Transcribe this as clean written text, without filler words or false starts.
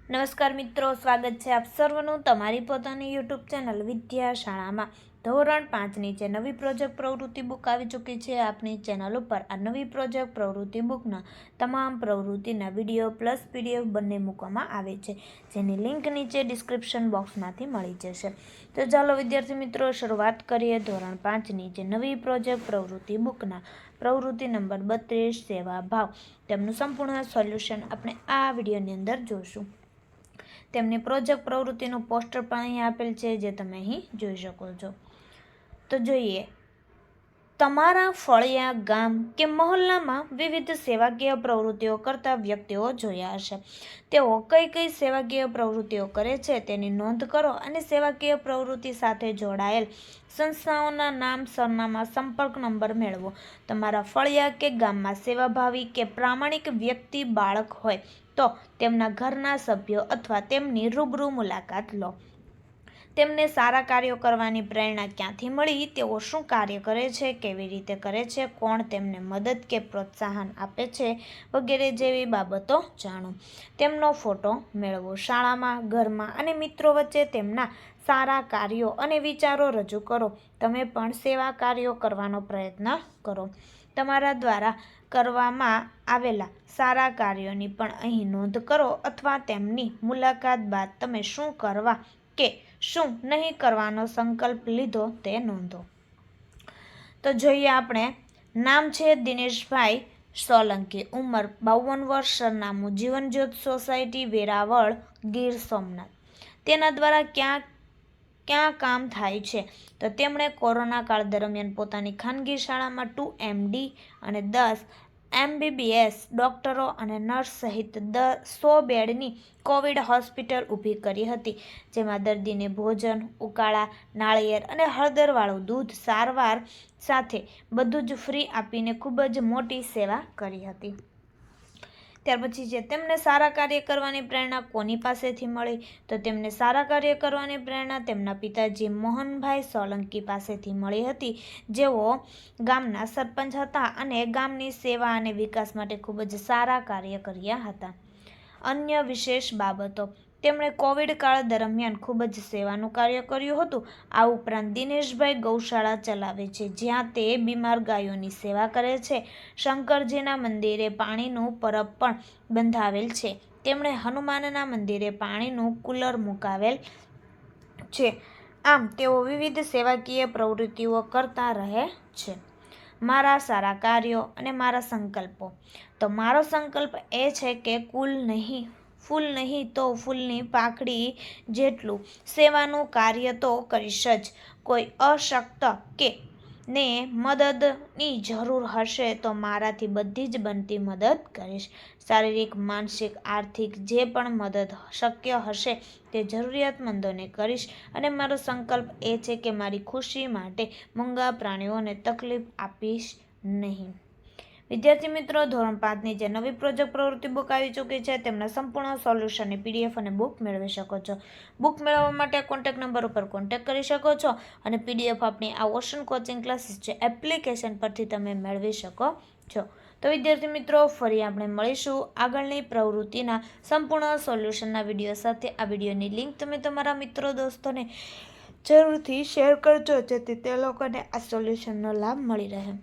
નમસ્કાર મિત્રો, સ્વાગત છે આપ સર્વનું તમારી પોતાની યુટ્યુબ ચેનલ વિદ્યાશાળામાં. ધોરણ 5 નીચે નવી પ્રોજેક્ટ પ્રવૃત્તિ બુક આવી ચૂકી છે આપની ચેનલ ઉપર. આ નવી પ્રોજેક્ટ પ્રવૃત્તિ બુકના તમામ પ્રવૃત્તિના વિડીયો પ્લસ PDF બંને મૂકવામાં આવે છે, જેની લિંક નીચે ડિસ્ક્રિપ્શન બોક્સમાંથી મળી જશે. તો ચાલો વિદ્યાર્થી મિત્રો શરૂઆત કરીએ ધોરણ 5 નીચે નવી પ્રોજેક્ટ પ્રવૃત્તિ બુકના પ્રવૃત્તિ નંબર 32 સેવા ભાવ. તેમનું સંપૂર્ણ સોલ્યુશન આપણે આ વિડીયોની અંદર જોઈશું. તેમની પ્રોજેક્ટ પ્રવૃત્તિનું પોસ્ટર પણ અહીં આપેલ છે, જે તમે અહીં જોઈ શકો છો. તો જોઈએ, તમારા ફળિયા ગામ કે મહોલ્લામાં વિવિધ સેવાકીય પ્રવૃત્તિઓ કરતા વ્યક્તિઓ જોયા હશે. તેઓ કઈ કઈ સેવાકીય પ્રવૃત્તિઓ કરે છે તેની નોંધ કરો અને સેવાકીય પ્રવૃત્તિ સાથે જોડાયેલ સંસ્થાઓના નામ, સરનામા, સંપર્ક નંબર મેળવો. તમારા ફળિયા કે ગામમાં સેવાભાવી કે પ્રામાણિક વ્યક્તિ બાળક હોય તો તેમના ઘરના સભ્યો અથવા તેમની રૂબરૂ મુલાકાત લો. તેમને સારા કાર્યો કરવાની પ્રેરણા ક્યાંથી મળી, તેઓ શું કાર્ય કરે છે, કેવી રીતે કરે છે, કોણ તેમને મદદ કે પ્રોત્સાહન આપે છે, વગેરે જેવી બાબતો જાણો. તેમનો ફોટો મેળવો. શાળામાં, ઘરમાં અને મિત્રો વચ્ચે તેમના સારા કાર્યો અને વિચારો રજૂ કરો. તમે પણ સેવા કાર્યો કરવાનો પ્રયત્ન કરો. તમારા દ્વારા કરવામાં આવેલા સારા કાર્યોની પણ અહીં નોંધ કરો અથવા તેમની મુલાકાત બાદ તમે શું કરવા કે શું નહીં કરવાનો સંકલ્પ લીધો તે નોંધો. તો જોઈએ આપણે, નામ છે દિનેશભાઈ સોલંકી, ઉંમર 52 વર્ષ, સરનામું જીવનજ્યોત સોસાયટી, વેરાવળ, ગીર સોમનાથ. તેના દ્વારા ક્યાં કામ થાય છે? તો તેમણે કોરોના કાળ દરમિયાન પોતાની ખાનગી શાળામાં 2 MD અને 10 MBBS ડોક્ટરો અને નર્સ સહિત 100 બેડની કોવિડ હોસ્પિટલ ઊભી કરી હતી, જેમાં દર્દીને ભોજન, ઉકાળા, નાળિયેર અને હળદરવાળું દૂધ, સારવાર સાથે બધું જ ફ્રી આપીને ખૂબ જ મોટી સેવા કરી હતી. ત્યાર પછી છે, તેમને સારા કાર્ય કરવાની પ્રેરણા કોની પાસેથી મળી? તો તેમને સારા કાર્ય કરવાની પ્રેરણા તેમના પિતાજી મોહનભાઈ સોલંકી પાસેથી મળી હતી, જેઓ ગામના સરપંચ હતા અને ગામની સેવા અને વિકાસ માટે ખૂબ જ સારા કાર્ય કર્યા હતા. અન્ય વિશેષ બાબતો, તેમણે કોવિડ કાળ દરમિયાન ખૂબ જ સેવાનું કાર્ય કર્યું હતું. આ ઉપરાંત દિનેશભાઈ ગૌશાળા ચલાવે છે, જ્યાં તે બીમાર ગાયોની સેવા કરે છે. શંકરજીના મંદિરે પાણીનું પરબ પણ બંધાવેલ છે. તેમણે હનુમાનના મંદિરે પાણીનું કુલર મુકાવેલ છે. આમ તેઓ વિવિધ સેવાકીય પ્રવૃત્તિઓ કરતા રહે છે. મારા સારા કાર્યો અને મારા સંકલ્પો. તો મારો સંકલ્પ એ છે કે ફૂલ નહીં તો ફૂલની પાંખડી જેટલું સેવાનું કાર્ય તો કરીશ જ. કોઈ અશક્ત કે ને મદદની જરૂર હશે તો મારાથી બધી જ બનતી મદદ કરીશ. શારીરિક, માનસિક, આર્થિક જે પણ મદદ શક્ય હશે તે જરૂરિયાતમંદોને કરીશ. અને મારો સંકલ્પ એ છે કે મારી ખુશી માટે મૂંગા પ્રાણીઓને તકલીફ આપીશ નહીં. વિદ્યાર્થી મિત્રો, ધોરણ 5 ની જે નવી પ્રોજેક્ટ પ્રવૃત્તિ બુક આવી ચૂકી છે, તેમના સંપૂર્ણ સોલ્યુશનની PDF અને બુક મેળવી શકો છો. બુક મેળવવા માટે કોન્ટેક્ટ નંબર ઉપર કોન્ટેક્ટ કરી શકો છો અને PDF આપણી આ ઓશન કોચિંગ ક્લાસીસ જે એપ્લિકેશન પરથી તમે મેળવી શકો છો. તો વિદ્યાર્થી મિત્રો, ફરી આપણે મળીશું આગળની પ્રવૃત્તિના સંપૂર્ણ સોલ્યુશનના વિડીયો સાથે. આ વિડીયોની લિંક તમે તમારા મિત્રો દોસ્તોને જરૂરથી શેર કરજો, જેથી તે લોકોને આ સોલ્યુશનનો લાભ મળી રહે.